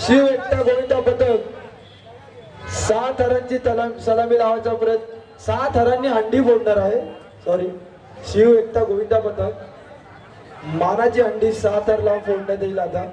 शिव एकटा गोविंदा पथक 6 थरांची सलामी लावायचा प्रयत्न 6 थरांनी हंडी फोडणार आहे. सॉरी, शिव एकटा गोविंदा पथक मानाची हंडी 6 थर लावून फोडण्यात येईल. आता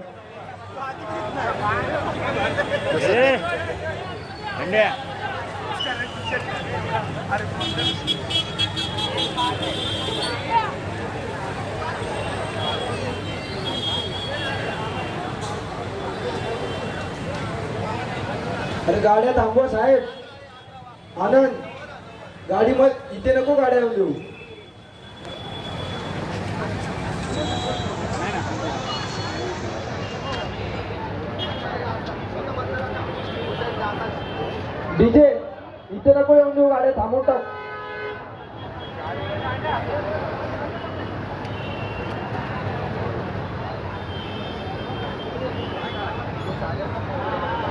अरे गाड्या थांबवा साहेब. आनंद, गाडी मग इथे नको गाड्या येऊन देऊ. डीजे इथे नको येऊन देऊ, गाड्या थांबवून टाक.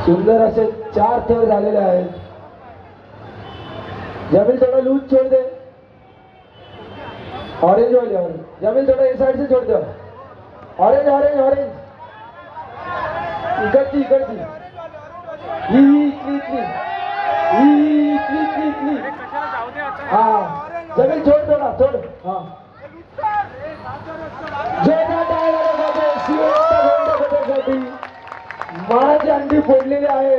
सुंदर असे 4 थर झालेले आहेत. जमील थोड़ा लूज छोड़ दे. ऑरेंज वाले ऑरेंज. जमील थोड़ा इस साइड से छोड़ दो. Orange orange orange. इकडची इकडची. ही इथली इथली. ही इथली इथली इथली. हाँ जमील छोड़ थोड़ा छोड़. हाँ मानाची अंडी फोडलेली आहे.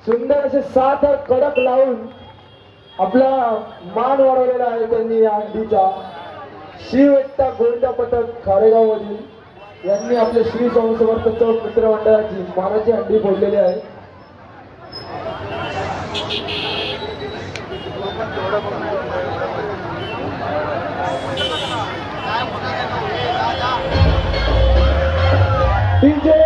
सुंदर असे 6 थर कडक लावून आपला मान वाढवलेला आहे त्यांनी या अंडीचा. शिव एकटा गोविंदा पथक खारेगाव मधील यांनी आपल्या श्री स्वामी समर्थ चौक मित्र मंडळाची मानाची अंडी फोडलेली आहे. डीजे